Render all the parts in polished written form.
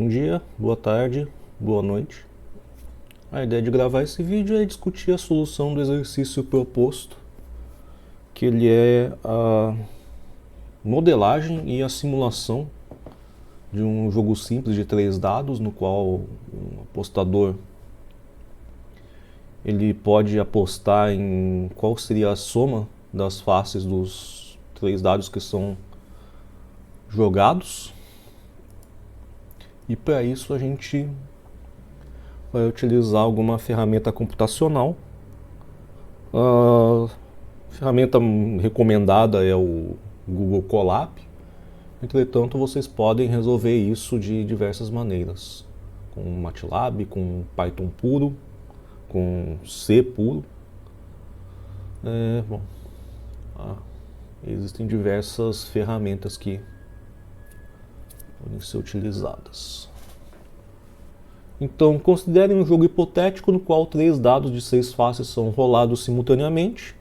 Bom dia, boa tarde, boa noite. A ideia de gravar esse vídeo é discutir a solução do exercício proposto, que ele é a modelagem e a simulação de um jogo simples de 3 dados, no qual o apostador ele pode apostar em qual seria a soma das faces dos 3 dados que são jogados. E para isso a gente vai utilizar alguma ferramenta computacional. A ferramenta recomendada é o Google Colab. Entretanto, vocês podem resolver isso de diversas maneiras, com MATLAB, com Python puro, com C puro. Existem diversas ferramentas que podem ser utilizadas. Então, considerem um jogo hipotético no qual 3 dados de 6 faces são rolados simultaneamente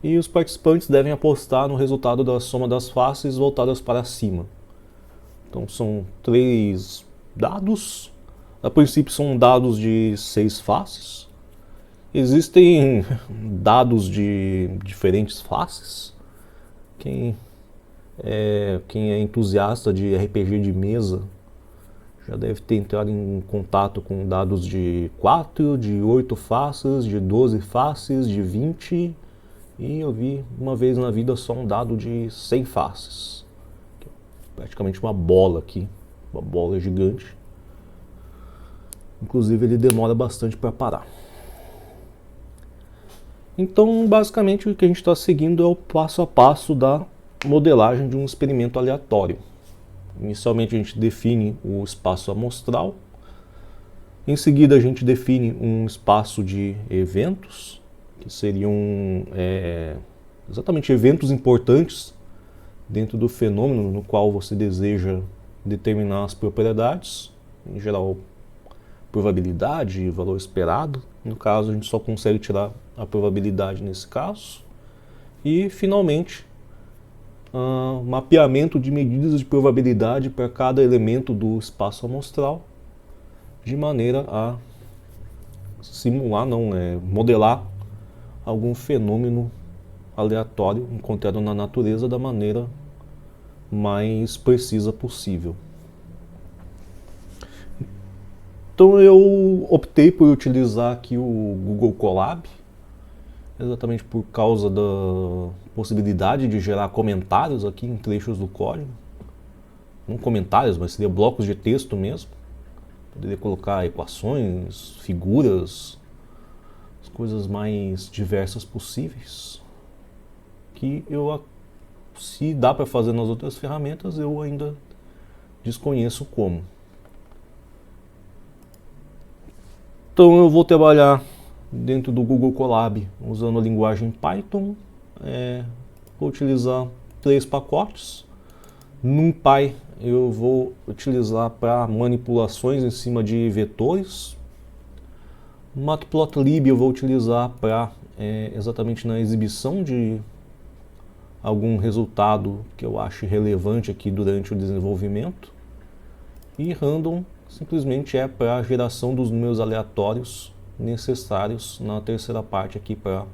e os participantes devem apostar no resultado da soma das faces voltadas para cima. Então são 3 dados, a princípio são dados de 6 faces. Existem dados de diferentes faces. Quem é entusiasta de RPG de mesa já deve ter entrado em contato com dados de 4, de 8 faces, de 12 faces, de 20, e eu vi uma vez na vida só um dado de 100 faces. Praticamente uma bola aqui, uma bola gigante. Inclusive ele demora bastante para parar. Então, basicamente, o que a gente está seguindo é o passo a passo da modelagem de um experimento aleatório. Inicialmente a gente define o espaço amostral, em seguida a gente define um espaço de eventos, que seriam exatamente eventos importantes dentro do fenômeno no qual você deseja determinar as propriedades, em geral probabilidade e valor esperado. No caso a gente só consegue tirar a probabilidade nesse caso. E finalmente mapeamento de medidas de probabilidade para cada elemento do espaço amostral, de maneira a simular, modelar algum fenômeno aleatório encontrado na natureza da maneira mais precisa possível. Então eu optei por utilizar aqui o Google Colab, exatamente por causa da possibilidade de gerar comentários aqui em trechos do código. Não comentários, mas seria blocos de texto mesmo. Poderia colocar equações, figuras, as coisas mais diversas possíveis. Que se dá para fazer nas outras ferramentas, eu ainda desconheço como. Então eu vou trabalhar dentro do Google Colab usando a linguagem Python. Vou utilizar 3 pacotes. NumPy eu vou utilizar para manipulações em cima de vetores. Matplotlib eu vou utilizar para exatamente na exibição de algum resultado que eu ache relevante aqui durante o desenvolvimento. E Random simplesmente é para a geração dos números aleatórios necessários na terceira parte aqui para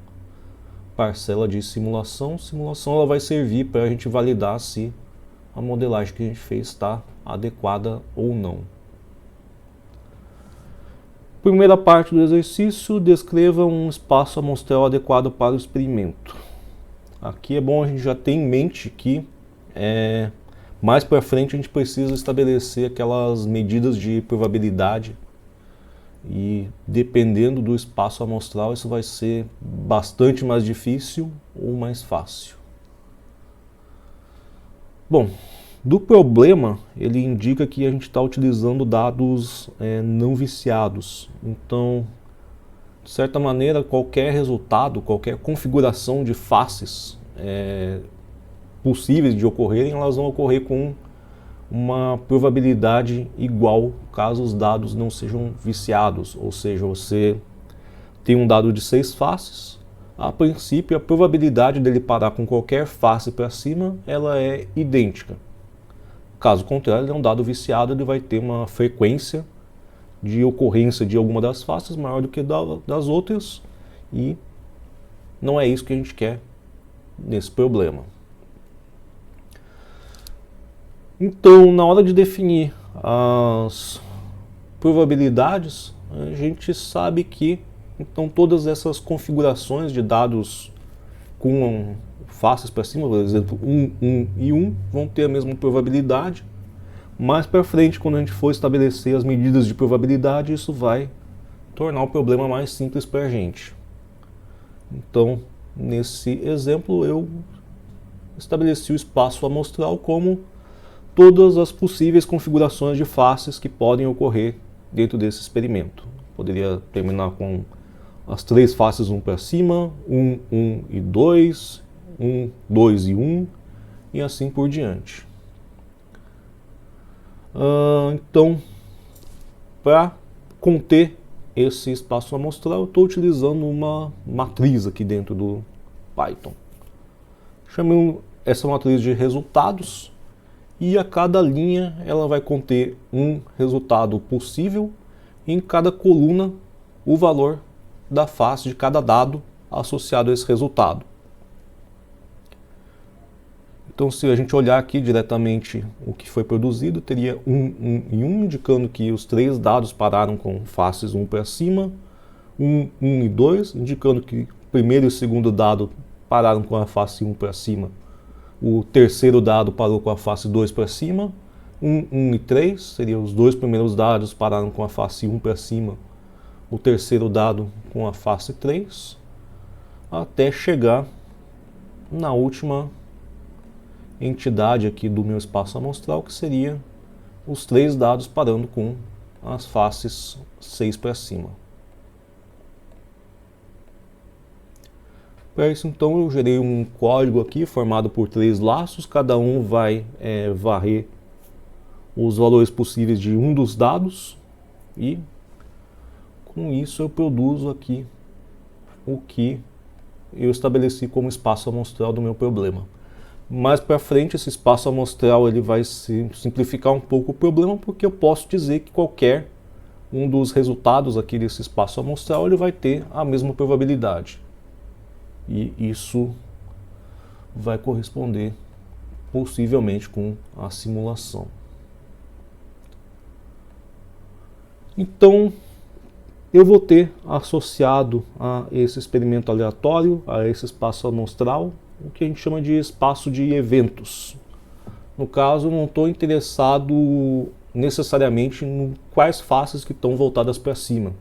parcela de simulação. Simulação ela vai servir para a gente validar se a modelagem que a gente fez está adequada ou não. Primeira parte do exercício, descreva um espaço amostral adequado para o experimento. Aqui é bom a gente já ter em mente que mais para frente a gente precisa estabelecer aquelas medidas de probabilidade e dependendo do espaço amostral isso vai ser bastante mais difícil ou mais fácil. Bom, do problema ele indica que a gente está utilizando dados não viciados. Então, de certa maneira, qualquer resultado, qualquer configuração de faces possíveis de ocorrerem, elas vão ocorrer com uma probabilidade igual caso os dados não sejam viciados. Ou seja, você tem um dado de 6 faces, a princípio a probabilidade dele parar com qualquer face para cima ela é idêntica. Caso contrário, ele é um dado viciado, ele vai ter uma frequência de ocorrência de alguma das faces maior do que das outras, e não é isso que a gente quer nesse problema. Então, na hora de definir as probabilidades, a gente sabe que então todas essas configurações de dados com faces para cima, por exemplo, 1, 1 e 1, vão ter a mesma probabilidade. Mais para frente, quando a gente for estabelecer as medidas de probabilidade, isso vai tornar o problema mais simples para a gente. Então, nesse exemplo, eu estabeleci o espaço amostral como todas as possíveis configurações de faces que podem ocorrer dentro desse experimento. Poderia terminar com as 3 faces 1 para cima, 1, 1 e 2, 1, 2 e 1, e assim por diante. Então, para conter esse espaço amostral, eu estou utilizando uma matriz aqui dentro do Python. Chamei essa matriz de resultados, e a cada linha ela vai conter um resultado possível, e em cada coluna o valor da face de cada dado associado a esse resultado. Então, se a gente olhar aqui diretamente o que foi produzido, teria 1, 1 e 1, indicando que os 3 dados pararam com faces 1 para cima, 1, 1 e 2, indicando que o primeiro e o segundo dado pararam com a face 1 para cima, o terceiro dado parou com a face 2 para cima, 1, 1 e 3, seriam os 2 primeiros dados pararam com a face 1 para cima, o terceiro dado com a face 3, até chegar na última entidade aqui do meu espaço amostral, que seria os 3 dados parando com as faces 6 para cima. Para isso, então, eu gerei um código aqui formado por 3 laços, cada um vai varrer os valores possíveis de um dos dados, e com isso eu produzo aqui o que eu estabeleci como espaço amostral do meu problema. Mais para frente, esse espaço amostral ele vai simplificar um pouco o problema, porque eu posso dizer que qualquer um dos resultados aqui desse espaço amostral ele vai ter a mesma probabilidade. E isso vai corresponder possivelmente com a simulação. Então, eu vou ter associado a esse experimento aleatório, a esse espaço amostral, o que a gente chama de espaço de eventos. No caso, eu não estou interessado necessariamente em quais faces que estão voltadas para cima.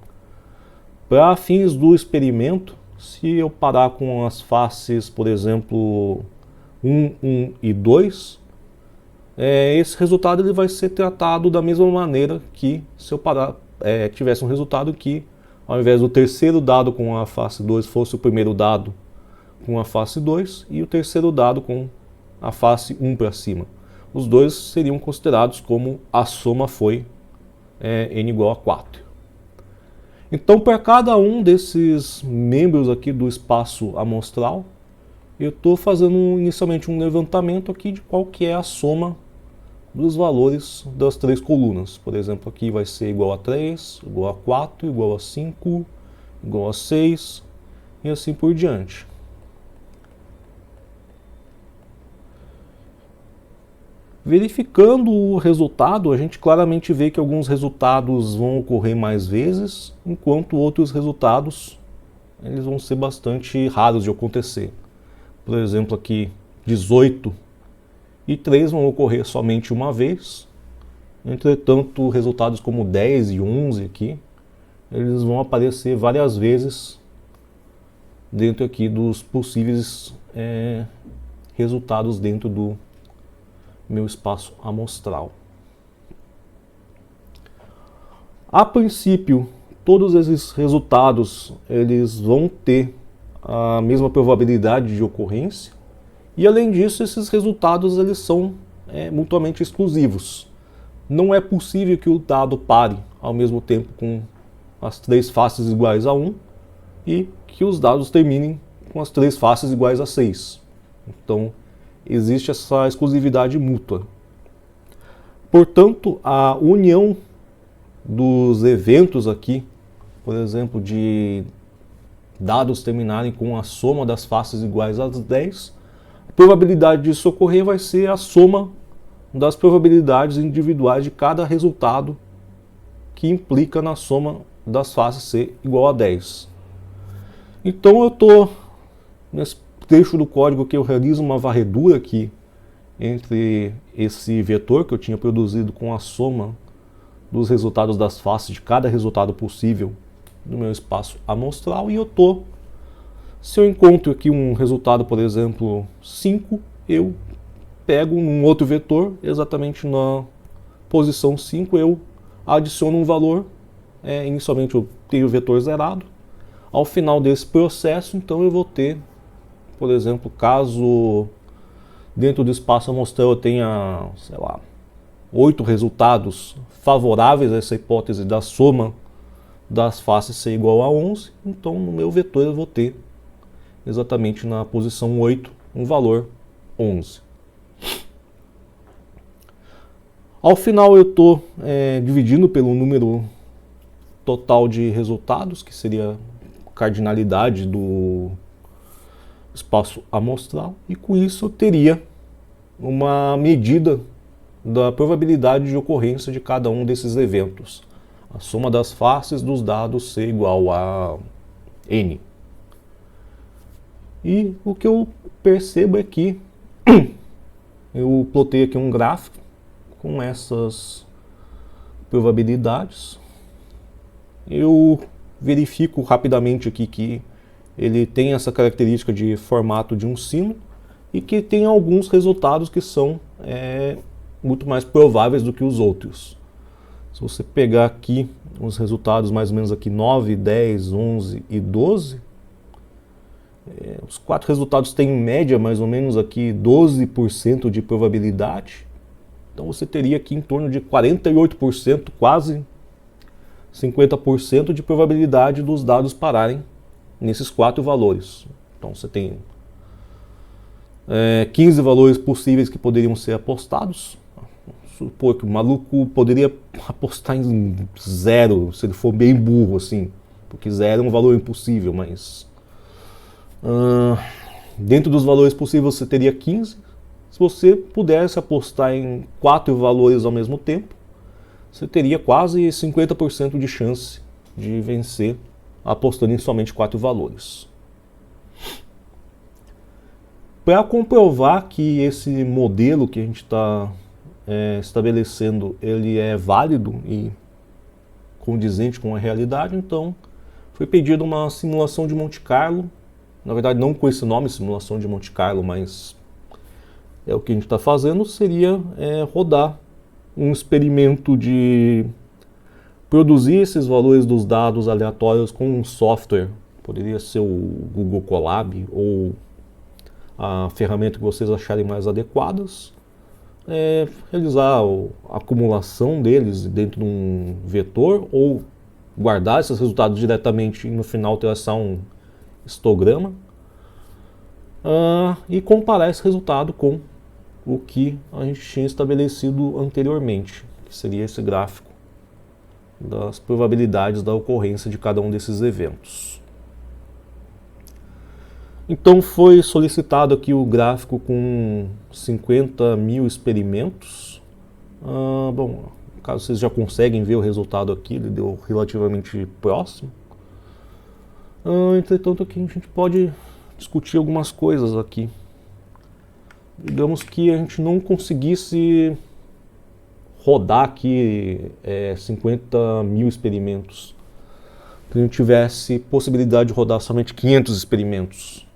Para fins do experimento, se eu parar com as faces, por exemplo, 1, 1 e 2, esse resultado ele vai ser tratado da mesma maneira que se eu tivesse um resultado que, ao invés do terceiro dado com a face 2 fosse o primeiro dado com a face 2 e o terceiro dado com a face 1 para cima. Os dois seriam considerados como a soma foi n igual a 4. Então, para cada um desses membros aqui do espaço amostral, eu estou fazendo inicialmente um levantamento aqui de qual que é a soma dos valores das 3 colunas. Por exemplo, aqui vai ser igual a 3, igual a 4, igual a 5, igual a 6 e assim por diante. Verificando o resultado, a gente claramente vê que alguns resultados vão ocorrer mais vezes, enquanto outros resultados eles vão ser bastante raros de acontecer. Por exemplo, aqui 18 e 3 vão ocorrer somente uma vez. Entretanto, resultados como 10 e 11 aqui, eles vão aparecer várias vezes dentro aqui dos possíveis resultados dentro do meu espaço amostral. A princípio, todos esses resultados eles vão ter a mesma probabilidade de ocorrência, e além disso, esses resultados eles são mutuamente exclusivos. Não é possível que o dado pare ao mesmo tempo com as 3 faces iguais a 1 e que os dados terminem com as 3 faces iguais a 6. Então, existe essa exclusividade mútua. Portanto, a união dos eventos aqui, por exemplo, de dados terminarem com a soma das faces iguais a 10, a probabilidade disso ocorrer vai ser a soma das probabilidades individuais de cada resultado que implica na soma das faces ser igual a 10. Então eu estou, nesse trecho do código que eu realizo uma varredura aqui entre esse vetor que eu tinha produzido com a soma dos resultados das faces de cada resultado possível no meu espaço amostral, e se eu encontro aqui um resultado, por exemplo, 5, eu pego um outro vetor, exatamente na posição 5, eu adiciono um valor, inicialmente eu tenho o vetor zerado. Ao final desse processo, então eu vou ter, por exemplo, caso dentro do espaço amostral eu tenha, sei lá, 8 resultados favoráveis a essa hipótese da soma das faces ser igual a 11, então no meu vetor eu vou ter exatamente na posição 8 um valor 11. Ao final eu estou dividindo pelo número total de resultados, que seria a cardinalidade do espaço amostral, e com isso eu teria uma medida da probabilidade de ocorrência de cada um desses eventos. A soma das faces dos dados ser igual a n. E o que eu percebo é que eu plotei aqui um gráfico com essas probabilidades. Eu verifico rapidamente aqui que ele tem essa característica de formato de um sino e que tem alguns resultados que são muito mais prováveis do que os outros. Se você pegar aqui os resultados mais ou menos aqui 9, 10, 11 e 12, os 4 resultados têm em média mais ou menos aqui 12% de probabilidade. Então você teria aqui em torno de 48%, quase 50% de probabilidade dos dados pararem nesses 4 valores. Então você tem 15 valores possíveis que poderiam ser apostados. Supor que o maluco poderia apostar em 0, se ele for bem burro, assim, porque 0 é um valor impossível, mas dentro dos valores possíveis você teria 15. Se você pudesse apostar em 4 valores ao mesmo tempo, você teria quase 50% de chance de vencer apostando em somente 4 valores. Para comprovar que esse modelo que a gente está estabelecendo ele é válido e condizente com a realidade, então foi pedida uma simulação de Monte Carlo. Na verdade não com esse nome, simulação de Monte Carlo, mas o que a gente está fazendo seria rodar um experimento de produzir esses valores dos dados aleatórios com um software. Poderia ser o Google Colab ou a ferramenta que vocês acharem mais adequadas. Realizar a acumulação deles dentro de um vetor ou guardar esses resultados diretamente e no final traçar um histograma e comparar esse resultado com o que a gente tinha estabelecido anteriormente, que seria esse gráfico das probabilidades da ocorrência de cada um desses eventos. Então foi solicitado aqui o gráfico com 50 mil experimentos. Bom, caso vocês já conseguem ver o resultado aqui, ele deu relativamente próximo. Entretanto, aqui a gente pode discutir algumas coisas aqui. Digamos que a gente não conseguisse rodar aqui 50 mil experimentos. Que a gente tivesse possibilidade de rodar somente 500 experimentos.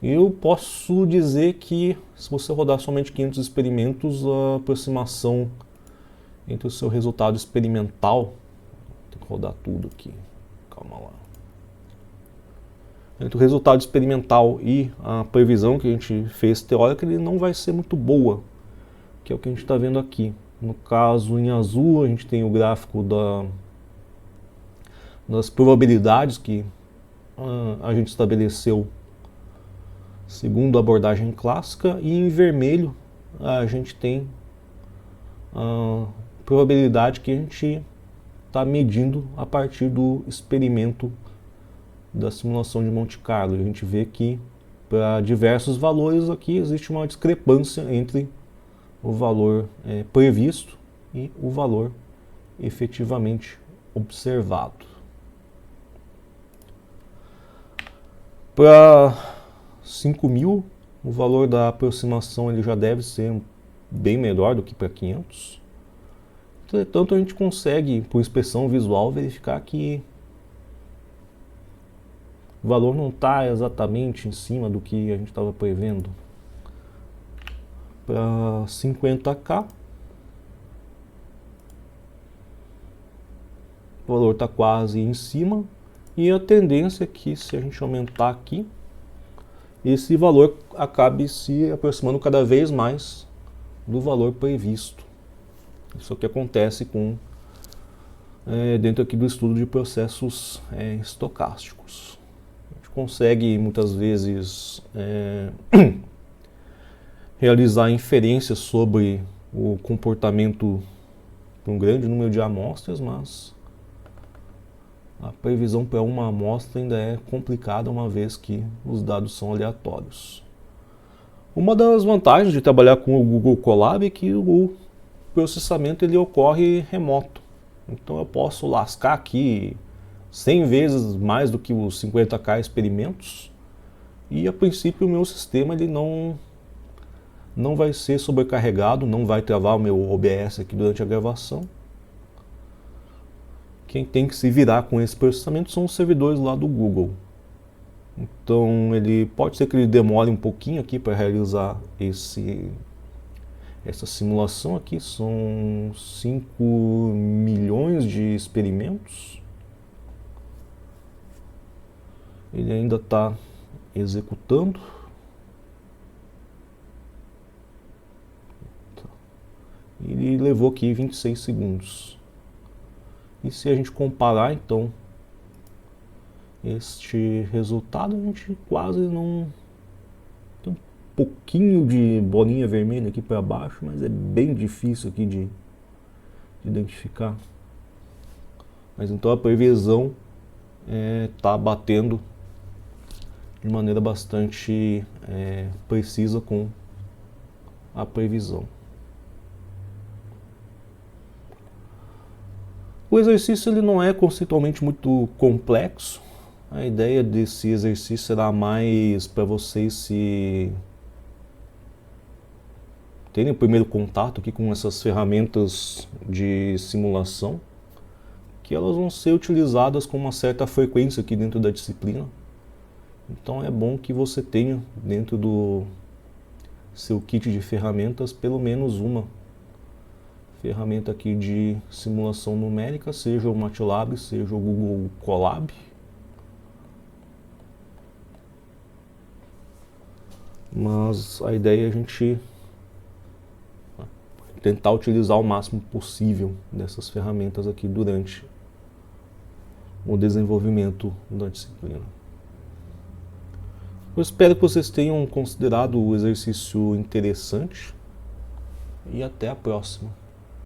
Eu posso dizer que se você rodar somente 500 experimentos, a aproximação entre o seu resultado experimental, tem que rodar tudo aqui, calma lá, entre o resultado experimental e a previsão que a gente fez teórica, ele não vai ser muito boa, que é o que a gente está vendo aqui. No caso, em azul, a gente tem o gráfico das probabilidades que a gente estabeleceu segundo a abordagem clássica, e em vermelho a gente tem a probabilidade que a gente está medindo a partir do experimento da simulação de Monte Carlo. A gente vê que para diversos valores aqui existe uma discrepância entre o valor previsto e o valor efetivamente observado. Para 5.000, o valor da aproximação ele já deve ser bem melhor do que para 500. Entretanto, a gente consegue, por inspeção visual, verificar que o valor não está exatamente em cima do que a gente estava prevendo. Para 50K, o valor está quase em cima, e a tendência é que, se a gente aumentar aqui, esse valor acabe se aproximando cada vez mais do valor previsto. Isso é o que acontece dentro aqui do estudo de processos estocásticos. A gente consegue muitas vezes realizar inferências sobre o comportamento de um grande número de amostras, mas a previsão para uma amostra ainda é complicada, uma vez que os dados são aleatórios. Uma das vantagens de trabalhar com o Google Colab é que o processamento ele ocorre remoto. Então eu posso lascar aqui 100 vezes mais do que os 50K experimentos, e a princípio o meu sistema ele não vai ser sobrecarregado, não vai travar o meu OBS aqui durante a gravação. Quem tem que se virar com esse processamento são os servidores lá do Google. Então ele pode ser que ele demore um pouquinho aqui para realizar essa simulação aqui. São 5 milhões de experimentos. Ele ainda está executando. Ele levou aqui 26 segundos. E se a gente comparar então este resultado, a gente quase não tem um pouquinho de bolinha vermelha aqui para baixo, mas é bem difícil aqui de identificar. Mas então a previsão está batendo de maneira bastante precisa com a previsão. O exercício ele não é conceitualmente muito complexo. A ideia desse exercício será mais para vocês terem o primeiro contato aqui com essas ferramentas de simulação, que elas vão ser utilizadas com uma certa frequência aqui dentro da disciplina. Então é bom que você tenha dentro do seu kit de ferramentas pelo menos uma ferramenta aqui de simulação numérica, seja o MATLAB, seja o Google Colab. Mas a ideia é a gente tentar utilizar o máximo possível dessas ferramentas aqui durante o desenvolvimento da disciplina. Eu espero que vocês tenham considerado o exercício interessante e até a próxima.